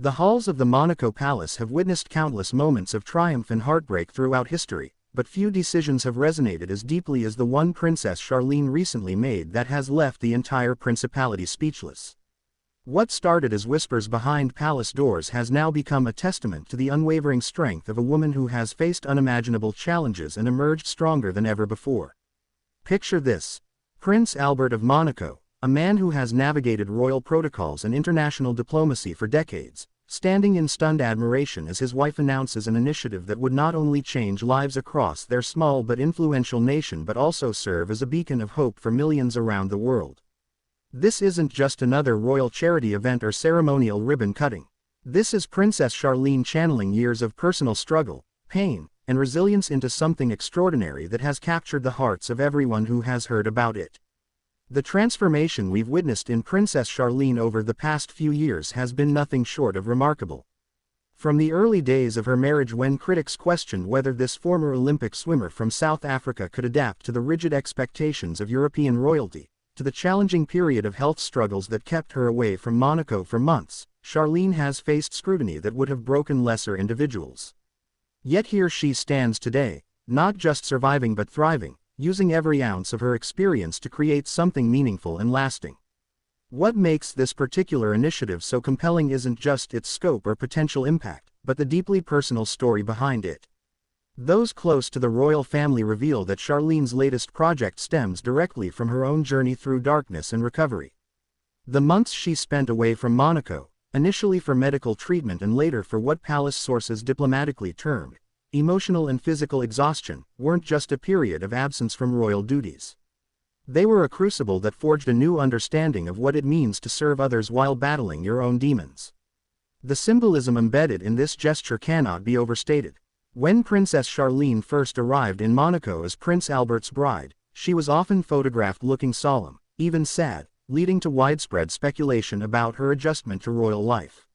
The halls of the Monaco Palace have witnessed countless moments of triumph and heartbreak throughout history, but few decisions have resonated as deeply as the one Princess Charlene recently made that has left the entire Principality speechless. What started as whispers behind palace doors has now become a testament to the unwavering strength of a woman who has faced unimaginable challenges and emerged stronger than ever before. Picture this: Prince Albert of Monaco, a man who has navigated royal protocols and international diplomacy for decades, standing in stunned admiration as his wife announces an initiative that would not only change lives across their small but influential nation but also serve as a beacon of hope for millions around the world. This isn't just another royal charity event or ceremonial ribbon cutting. This is Princess Charlene channeling years of personal struggle, pain, and resilience into something extraordinary that has captured the hearts of everyone who has heard about it. The transformation we've witnessed in Princess Charlene over the past few years has been nothing short of remarkable. From the early days of her marriage, when critics questioned whether this former Olympic swimmer from South Africa could adapt to the rigid expectations of European royalty, to the challenging period of health struggles that kept her away from Monaco for months, Charlene has faced scrutiny that would have broken lesser individuals. Yet here she stands today, not just surviving but thriving, using every ounce of her experience to create something meaningful and lasting. What makes this particular initiative so compelling isn't just its scope or potential impact, but the deeply personal story behind it. Those close to the royal family reveal that Charlene's latest project stems directly from her own journey through darkness and recovery. The months she spent away from Monaco, initially for medical treatment and later for what palace sources diplomatically termed emotional and physical exhaustion, weren't just a period of absence from royal duties. They were a crucible that forged a new understanding of what it means to serve others while battling your own demons. The symbolism embedded in this gesture cannot be overstated. When Princess Charlene first arrived in Monaco as Prince Albert's bride, she was often photographed looking solemn, even sad, leading to widespread speculation about her adjustment to royal life.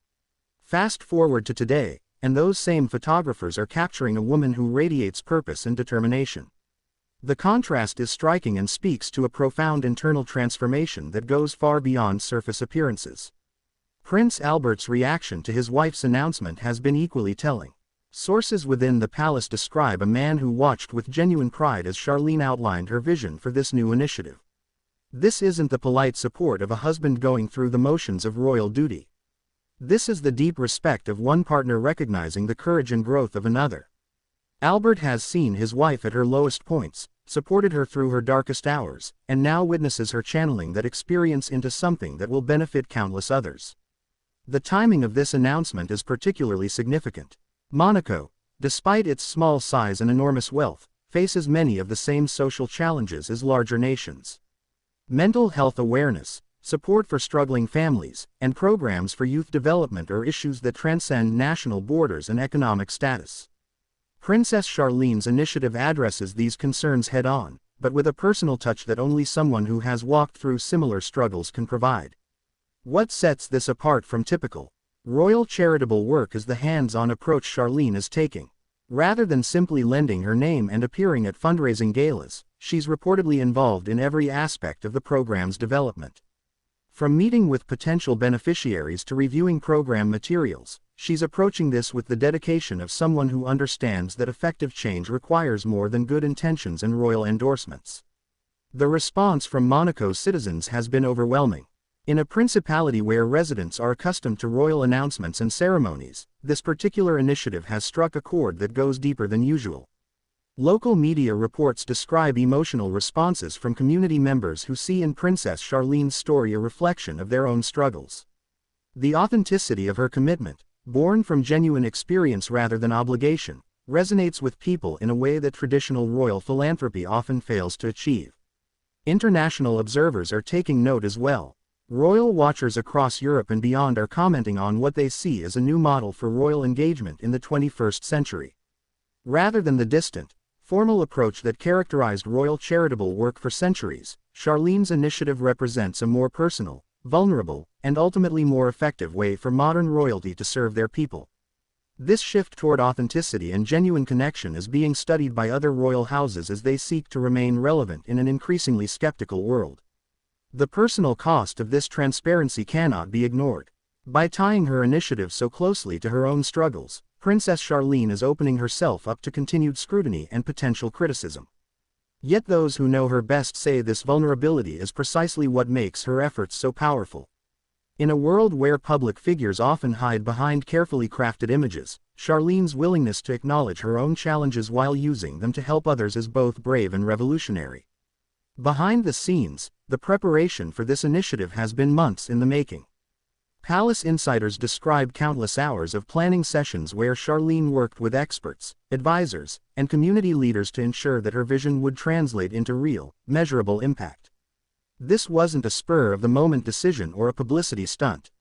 Fast forward to today, and those same photographers are capturing a woman who radiates purpose and determination. The contrast is striking and speaks to a profound internal transformation that goes far beyond surface appearances. Prince Albert's reaction to his wife's announcement has been equally telling. Sources within the palace describe a man who watched with genuine pride as Charlene outlined her vision for this new initiative. This isn't the polite support of a husband going through the motions of royal duty. This is the deep respect of one partner recognizing the courage and growth of another. Albert has seen his wife at her lowest points, supported her through her darkest hours, and now witnesses her channeling that experience into something that will benefit countless others. The timing of this announcement is particularly significant. Monaco, despite its small size and enormous wealth, faces many of the same social challenges as larger nations. Mental health awareness, support for struggling families, and programs for youth development are issues that transcend national borders and economic status. Princess Charlene's initiative addresses these concerns head-on, but with a personal touch that only someone who has walked through similar struggles can provide. What sets this apart from typical royal charitable work is the hands-on approach Charlene is taking. Rather than simply lending her name and appearing at fundraising galas, she's reportedly involved in every aspect of the program's development. From meeting with potential beneficiaries to reviewing program materials, she's approaching this with the dedication of someone who understands that effective change requires more than good intentions and royal endorsements. The response from Monaco's citizens has been overwhelming. In a principality where residents are accustomed to royal announcements and ceremonies, this particular initiative has struck a chord that goes deeper than usual. Local media reports describe emotional responses from community members who see in Princess Charlene's story a reflection of their own struggles. The authenticity of her commitment, born from genuine experience rather than obligation, resonates with people in a way that traditional royal philanthropy often fails to achieve. International observers are taking note as well. Royal watchers across Europe and beyond are commenting on what they see as a new model for royal engagement in the 21st century. Rather than the distant, formal approach that characterized royal charitable work for centuries, Charlene's initiative represents a more personal, vulnerable, and ultimately more effective way for modern royalty to serve their people. This shift toward authenticity and genuine connection is being studied by other royal houses as they seek to remain relevant in an increasingly skeptical world. The personal cost of this transparency cannot be ignored. By tying her initiative so closely to her own struggles, Princess Charlene is opening herself up to continued scrutiny and potential criticism. Yet those who know her best say this vulnerability is precisely what makes her efforts so powerful. In a world where public figures often hide behind carefully crafted images, Charlene's willingness to acknowledge her own challenges while using them to help others is both brave and revolutionary. Behind the scenes, the preparation for this initiative has been months in the making. Palace insiders describe countless hours of planning sessions where Charlene worked with experts, advisors, and community leaders to ensure that her vision would translate into real, measurable impact. This wasn't a spur-of-the-moment decision or a publicity stunt.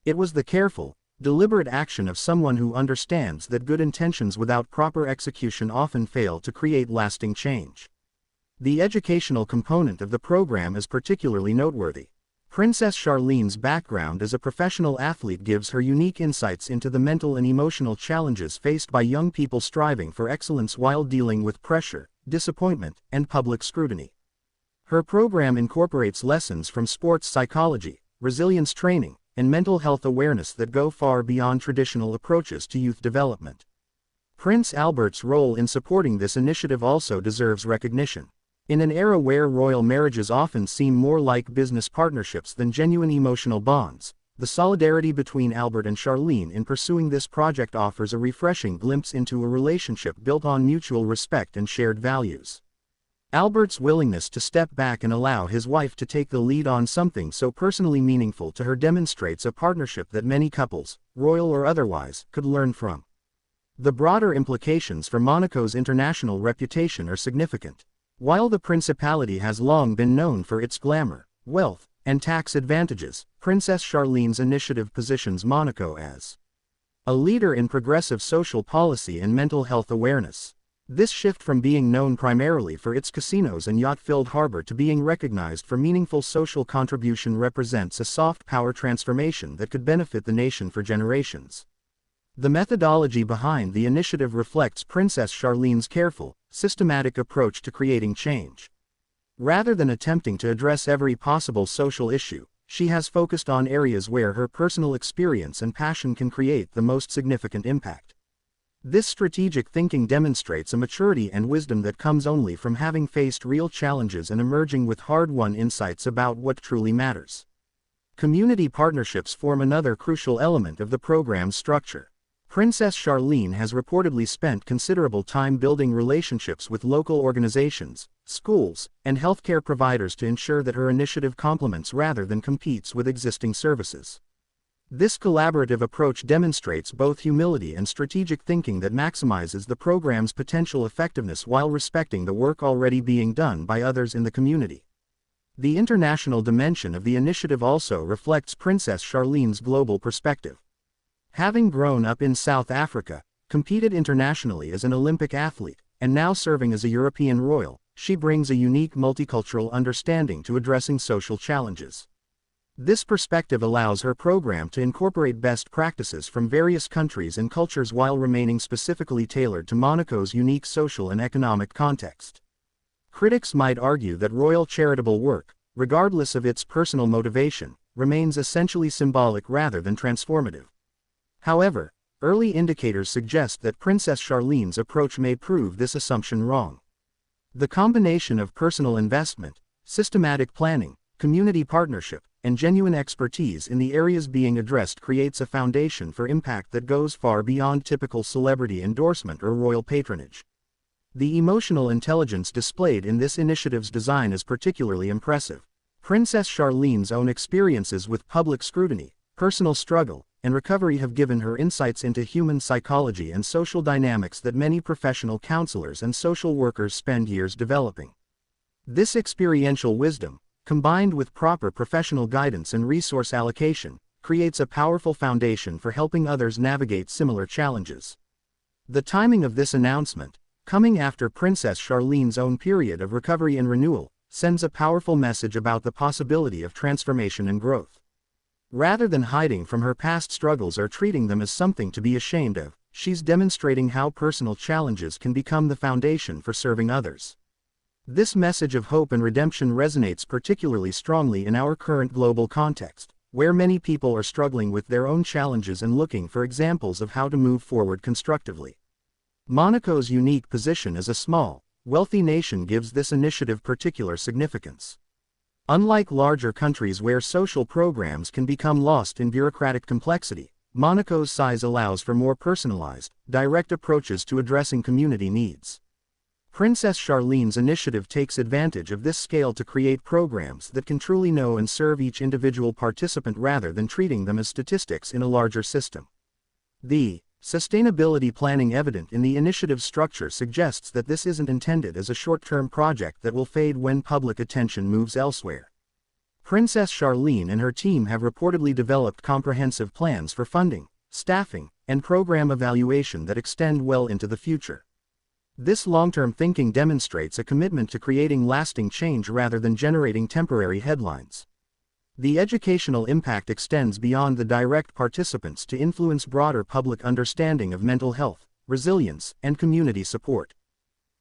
It was the careful, deliberate action of someone who understands that good intentions without proper execution often fail to create lasting change. The educational component of the program is particularly noteworthy. Princess Charlene's background as a professional athlete gives her unique insights into the mental and emotional challenges faced by young people striving for excellence while dealing with pressure, disappointment, and public scrutiny. Her program incorporates lessons from sports psychology, resilience training, and mental health awareness that go far beyond traditional approaches to youth development. Prince Albert's role in supporting this initiative also deserves recognition. In an era where royal marriages often seem more like business partnerships than genuine emotional bonds, the solidarity between Albert and Charlene in pursuing this project offers a refreshing glimpse into a relationship built on mutual respect and shared values. Albert's willingness to step back and allow his wife to take the lead on something so personally meaningful to her demonstrates a partnership that many couples, royal or otherwise, could learn from. The broader implications for Monaco's international reputation are significant. While the Principality has long been known for its glamour, wealth, and tax advantages, Princess Charlene's initiative positions Monaco as a leader in progressive social policy and mental health awareness. This shift from being known primarily for its casinos and yacht-filled harbor to being recognized for meaningful social contribution represents a soft power transformation that could benefit the nation for generations. The methodology behind the initiative reflects Princess Charlene's careful, systematic approach to creating change. Rather than attempting to address every possible social issue, she has focused on areas where her personal experience and passion can create the most significant impact. This strategic thinking demonstrates a maturity and wisdom that comes only from having faced real challenges and emerging with hard-won insights about what truly matters. Community partnerships form another crucial element of the program's structure. Princess Charlene has reportedly spent considerable time building relationships with local organizations, schools, and healthcare providers to ensure that her initiative complements rather than competes with existing services. This collaborative approach demonstrates both humility and strategic thinking that maximizes the program's potential effectiveness while respecting the work already being done by others in the community. The international dimension of the initiative also reflects Princess Charlene's global perspective. Having grown up in South Africa, competed internationally as an Olympic athlete, and now serving as a European royal, she brings a unique multicultural understanding to addressing social challenges. This perspective allows her program to incorporate best practices from various countries and cultures while remaining specifically tailored to Monaco's unique social and economic context. Critics might argue that royal charitable work, regardless of its personal motivation, remains essentially symbolic rather than transformative. However, early indicators suggest that Princess Charlene's approach may prove this assumption wrong. The combination of personal investment, systematic planning, community partnership, and genuine expertise in the areas being addressed creates a foundation for impact that goes far beyond typical celebrity endorsement or royal patronage. The emotional intelligence displayed in this initiative's design is particularly impressive. Princess Charlene's own experiences with public scrutiny, personal struggle, and recovery have given her insights into human psychology and social dynamics that many professional counselors and social workers spend years developing. This experiential wisdom, combined with proper professional guidance and resource allocation, creates a powerful foundation for helping others navigate similar challenges. The timing of this announcement, coming after Princess Charlene's own period of recovery and renewal, sends a powerful message about the possibility of transformation and growth. Rather than hiding from her past struggles or treating them as something to be ashamed of, she's demonstrating how personal challenges can become the foundation for serving others. This message of hope and redemption resonates particularly strongly in our current global context, where many people are struggling with their own challenges and looking for examples of how to move forward constructively. Monaco's unique position as a small, wealthy nation gives this initiative particular significance. Unlike larger countries where social programs can become lost in bureaucratic complexity, Monaco's size allows for more personalized, direct approaches to addressing community needs. Princess Charlene's initiative takes advantage of this scale to create programs that can truly know and serve each individual participant rather than treating them as statistics in a larger system. The sustainability planning evident in the initiative's structure suggests that this isn't intended as a short-term project that will fade when public attention moves elsewhere. Princess Charlene and her team have reportedly developed comprehensive plans for funding, staffing, and program evaluation that extend well into the future. This long-term thinking demonstrates a commitment to creating lasting change rather than generating temporary headlines. The educational impact extends beyond the direct participants to influence broader public understanding of mental health, resilience, and community support.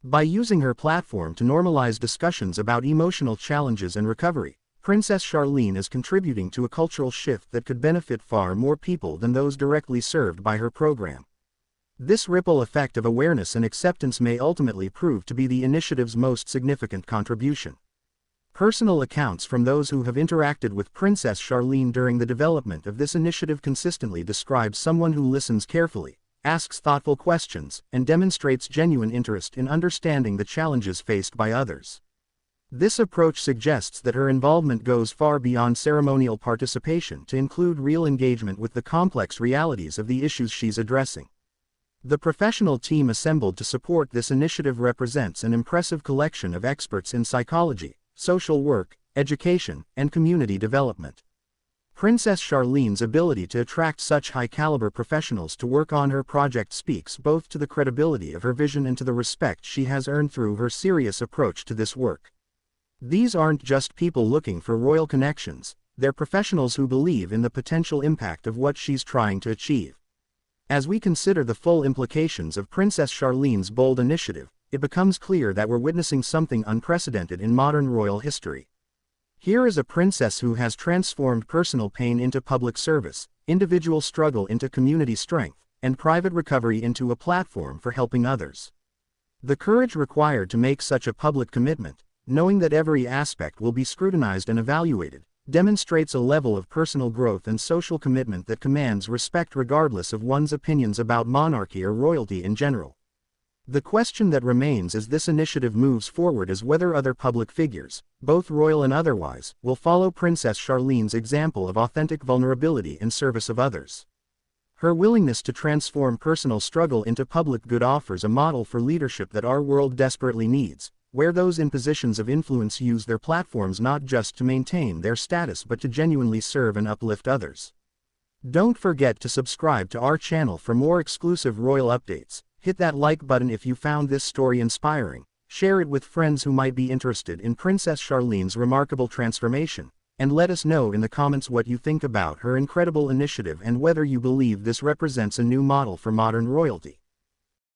By using her platform to normalize discussions about emotional challenges and recovery, Princess Charlene is contributing to a cultural shift that could benefit far more people than those directly served by her program. This ripple effect of awareness and acceptance may ultimately prove to be the initiative's most significant contribution. Personal accounts from those who have interacted with Princess Charlene during the development of this initiative consistently describe someone who listens carefully, asks thoughtful questions, and demonstrates genuine interest in understanding the challenges faced by others. This approach suggests that her involvement goes far beyond ceremonial participation to include real engagement with the complex realities of the issues she's addressing. The professional team assembled to support this initiative represents an impressive collection of experts in psychology, social work, education, and community development. Princess Charlene's ability to attract such high-caliber professionals to work on her project speaks both to the credibility of her vision and to the respect she has earned through her serious approach to this work. These aren't just people looking for royal connections, they're professionals who believe in the potential impact of what she's trying to achieve. As we consider the full implications of Princess Charlene's bold initiative, it becomes clear that we're witnessing something unprecedented in modern royal history. Here is a princess who has transformed personal pain into public service, individual struggle into community strength, and private recovery into a platform for helping others. The courage required to make such a public commitment, knowing that every aspect will be scrutinized and evaluated, demonstrates a level of personal growth and social commitment that commands respect regardless of one's opinions about monarchy or royalty in general. The question that remains as this initiative moves forward is whether other public figures, both royal and otherwise, will follow Princess Charlene's example of authentic vulnerability in service of others. Her willingness to transform personal struggle into public good offers a model for leadership that our world desperately needs, where those in positions of influence use their platforms not just to maintain their status but to genuinely serve and uplift others. Don't forget to subscribe to our channel for more exclusive royal updates. Hit that like button if you found this story inspiring, share it with friends who might be interested in Princess Charlene's remarkable transformation, and let us know in the comments what you think about her incredible initiative and whether you believe this represents a new model for modern royalty.